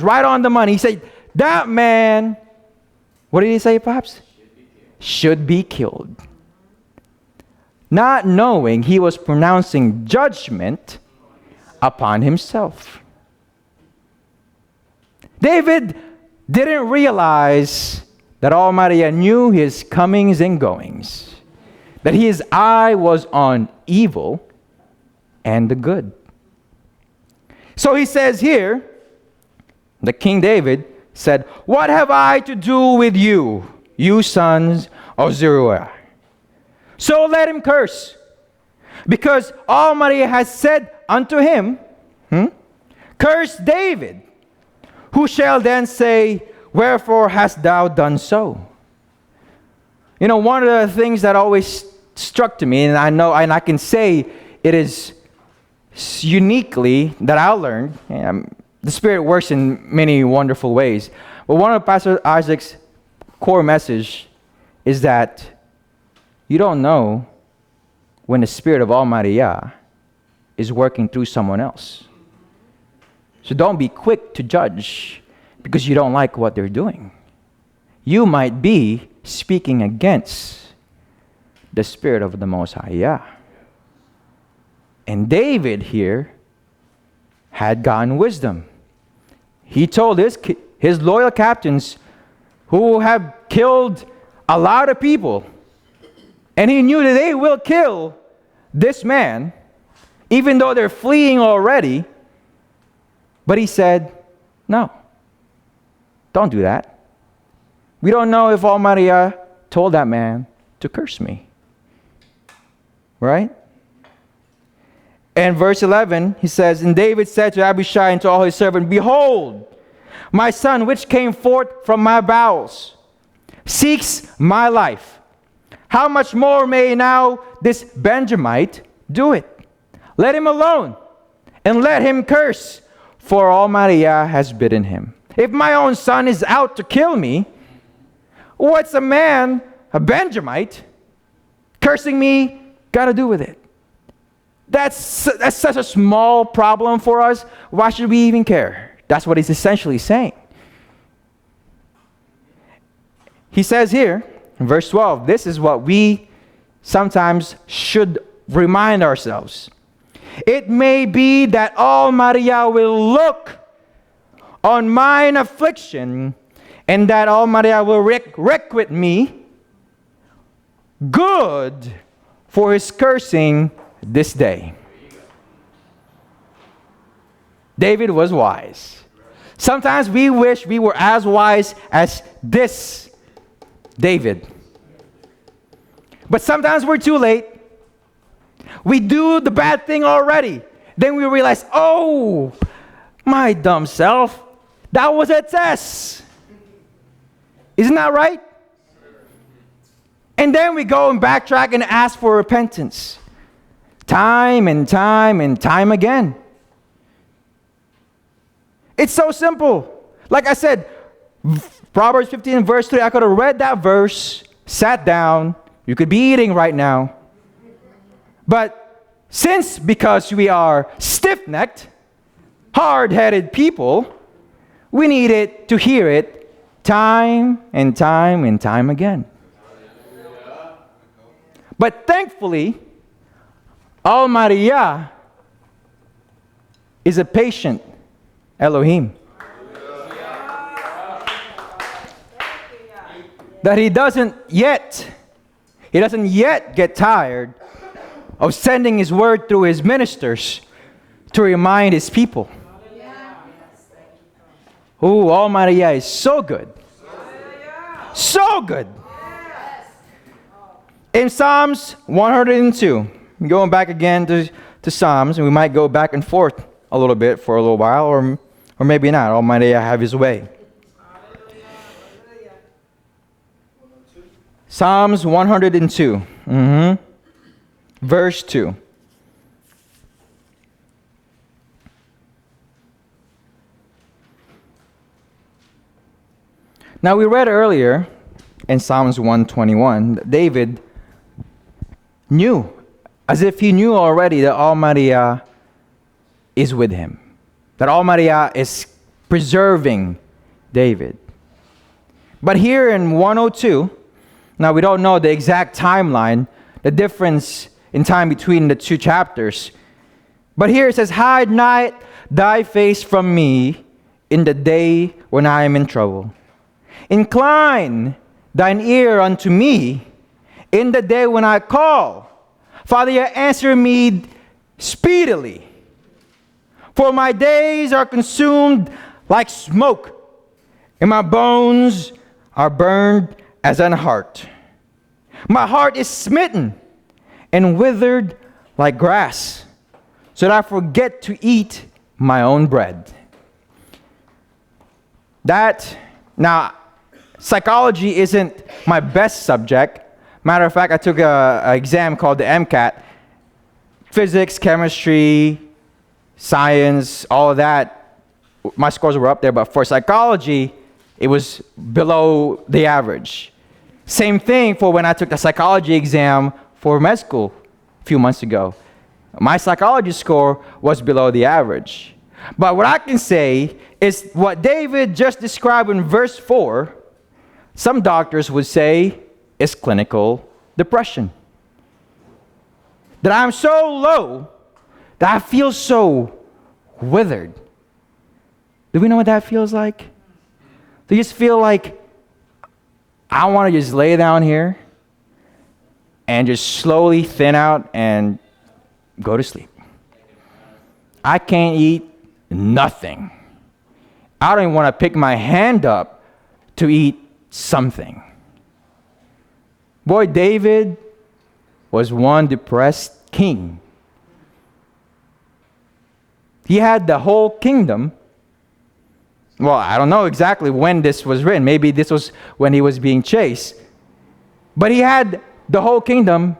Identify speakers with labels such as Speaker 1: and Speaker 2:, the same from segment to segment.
Speaker 1: right on the money. He said, that man, what did he say, perhaps? Should be killed. Not knowing he was pronouncing judgment upon himself. David didn't realize that Almighty knew his comings and goings, that his eye was on evil and the good. So he says here, the King David said, what have I to do with you, you sons of Zeruiah? So let him curse, because Almighty has said unto him, curse David, who shall then say, wherefore hast thou done so? You know, one of the things that always struck to me, and I know, and I can say it is uniquely that I learned, the Spirit works in many wonderful ways, but one of Pastor Isaac's core message is that you don't know when the Spirit of Almighty Yah is working through someone else. So don't be quick to judge because you don't like what they're doing. You might be speaking against the Spirit of the Most High Yah. And David here had gotten wisdom. He told his loyal captains who have killed a lot of people, and he knew that they will kill this man, even though they're fleeing already. But he said, no, don't do that. We don't know if Almighty told that man to curse me. Right? And verse 11, he says, and David said to Abishai and to all his servants, behold, my son, which came forth from my bowels, seeks my life. How much more may now this Benjamite do it? Let him alone, and let him curse, for Almighty Yah has bidden him. If my own son is out to kill me, what's a man, a Benjamite, cursing me, got to do with it? That's such a small problem for us. Why should we even care? That's what he's essentially saying. He says here, in verse 12, this is what we sometimes should remind ourselves. It may be that Almighty Yah will look on mine affliction, and that Almighty Yah will requite me good for his cursing this day. David was wise. Sometimes we wish we were as wise as this David. But sometimes we're too late. We do the bad thing already. Then we realize, oh, my dumb self, that was a test. Isn't that right? And then we go and backtrack and ask for repentance. Time and time and time again. It's so simple. Like I said, Proverbs 15 verse 3, I could have read that verse, sat down, you could be eating right now. But because we are stiff-necked, hard-headed people, we needed to hear it time and time and time again. But thankfully, Almighty Yah is a patient Elohim. That he doesn't yet get tired of sending his word through his ministers to remind his people. Oh, Almighty Yah is so good. So good. In Psalms 102, going back again to Psalms, and we might go back and forth a little bit for a little while, or maybe not. Almighty Yah have his way. Psalms 102, verse 2. Now we read earlier in Psalms 121, that David knew, as if he knew already, that Almighty Yah is with him. That Almighty Yah is preserving David. But here in 102, now we don't know the exact timeline, the difference in time between the two chapters. But here it says, hide not thy face from me in the day when I am in trouble. Incline thine ear unto me in the day when I call. Father, answer me speedily. For my days are consumed like smoke, and my bones are burned as an heart. My heart is smitten and withered like grass, so that I forget to eat my own bread. Now, psychology isn't my best subject. Matter of fact, I took an exam called the MCAT. Physics, chemistry, science, all of that, my scores were up there. But for psychology, it was below the average. Same thing for when I took the psychology exam for med school a few months ago. My psychology score was below the average. But what I can say is what David just described in verse 4, some doctors would say is clinical depression. That I'm so low that I feel so withered. Do we know what that feels like? Do you just feel like I want to just lay down here and just slowly thin out and go to sleep? I can't eat nothing. I don't even want to pick my hand up to eat something. Boy, David was one depressed king. He had the whole kingdom. Well, I don't know exactly when this was written. Maybe this was when he was being chased. But he had the whole kingdom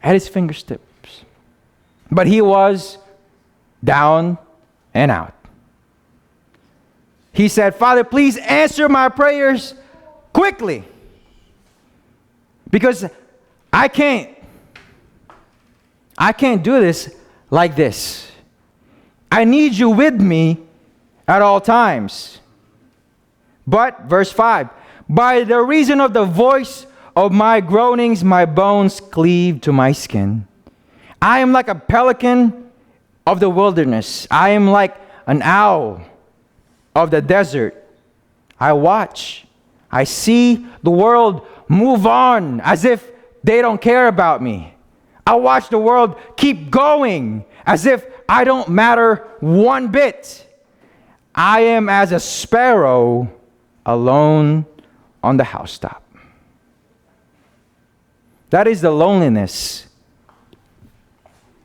Speaker 1: at his fingertips. But he was down and out. He said, Father, please answer my prayers quickly. Because I can't do this like this. I need you with me at all times. But, verse 5, by the reason of the voice of my groanings, my bones cleave to my skin. I am like a pelican of the wilderness. I am like an owl of the desert. I watch. I see the world move on as if they don't care about me. I watch the world keep going as if I don't matter one bit. I am as a sparrow alone on the housetop. That is the loneliness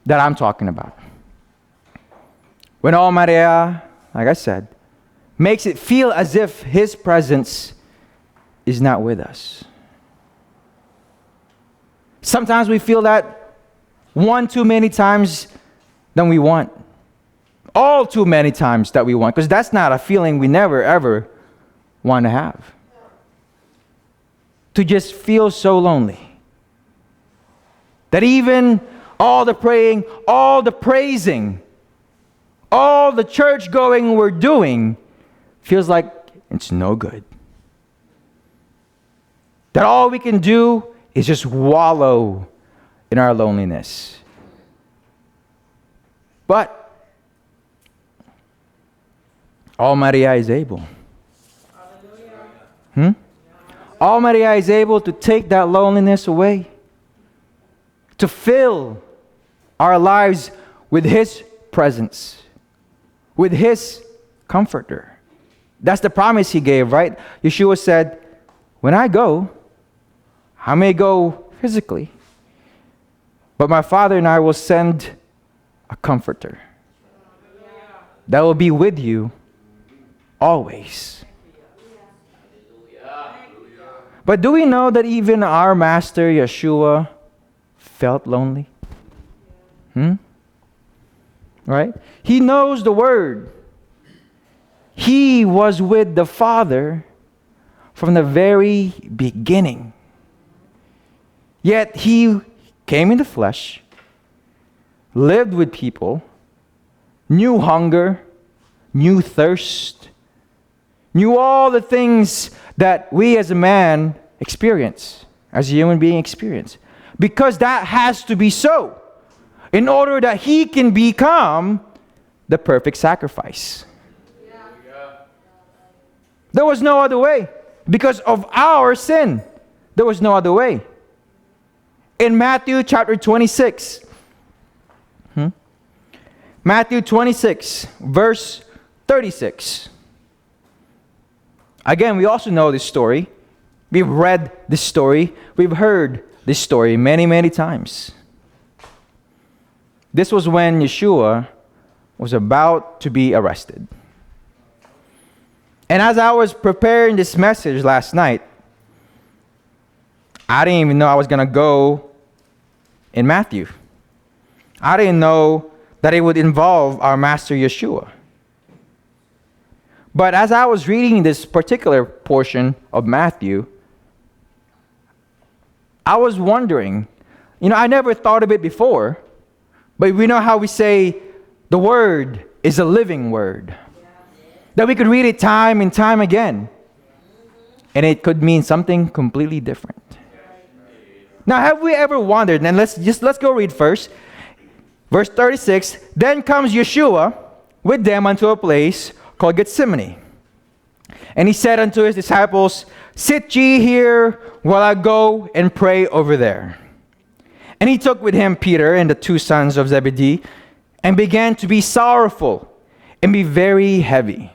Speaker 1: that I'm talking about. When Almighty, like I said, makes it feel as if His presence is not with us. Sometimes we feel that one too many times than we want. All too many times that we want, because that's not a feeling we never ever want to have. To just feel so lonely. That even all the praying, all the praising, all the church going we're doing feels like it's no good. That all we can do is just wallow in our loneliness. But Almighty is able. Almighty is able to take that loneliness away. To fill our lives with His presence. With His comforter. That's the promise He gave, right? Yeshua said, when I go, I may go physically, but my Father and I will send a comforter that will be with you always. But do we know that even our Master Yeshua felt lonely? Right? He knows the Word. He was with the Father from the very beginning. Yet He came in the flesh, lived with people, knew hunger, knew thirst, knew all the things that we as a man experience, as a human being experience. Because that has to be so, in order that he can become the perfect sacrifice. There was no other way. Because of our sin, there was no other way. In Matthew chapter 26, Matthew 26, verse 36. Again, we also know this story. We've read this story. We've heard this story many, many times. This was when Yeshua was about to be arrested. And as I was preparing this message last night, I didn't even know I was going to go in Matthew. I didn't know that it would involve our Master Yeshua. But as I was reading this particular portion of Matthew, I was wondering, I never thought of it before, but we know how we say the Word is a living Word. That we could read it time and time again, and it could mean something completely different. Now, have we ever wondered, and let's go read first. Verse 36, then comes Yeshua with them unto a place called Gethsemane. And he said unto his disciples, sit ye here while I go and pray over there. And he took with him Peter and the two sons of Zebedee, and began to be sorrowful and be very heavy.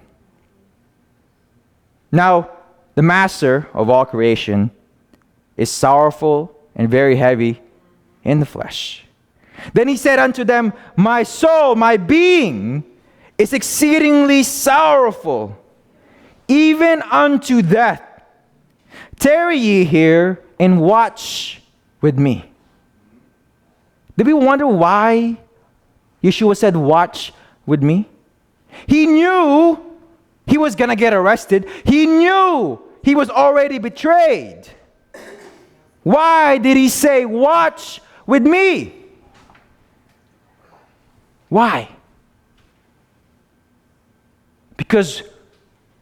Speaker 1: Now, the master of all creation is sorrowful and very heavy in the flesh. Then he said unto them, my soul, my being, is exceedingly sorrowful, even unto death. Tarry ye here and watch with me. Did we wonder why Yeshua said, watch with me? He knew he was going to get arrested. He knew he was already betrayed. Why did he say, watch with me? Why? Because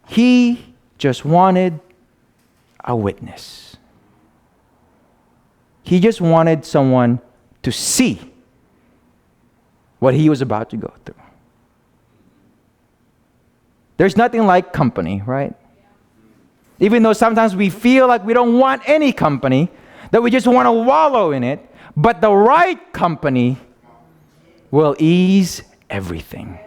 Speaker 1: he just wanted a witness. He just wanted someone to see what he was about to go through. There's nothing like company, right? Even though sometimes we feel like we don't want any company, that we just want to wallow in it, but the right company will ease everything.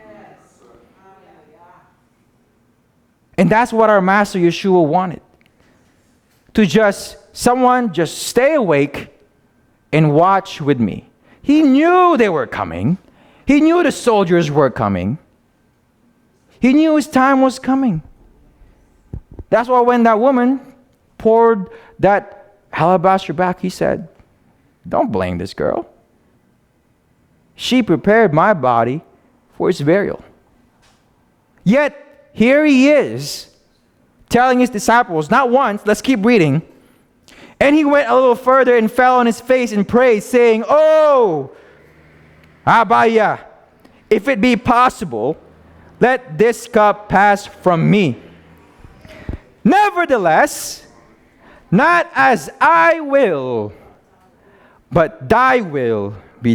Speaker 1: And that's what our Master Yeshua wanted. Someone just stay awake and watch with me. He knew they were coming. He knew the soldiers were coming. He knew his time was coming. That's why when that woman poured that alabaster back, he said, don't blame this girl. She prepared my body for its burial. Yet, here he is, telling his disciples, not once, let's keep reading. And he went a little further and fell on his face and prayed, saying, oh, Abaya, if it be possible, let this cup pass from me. Nevertheless, not as I will, but thy will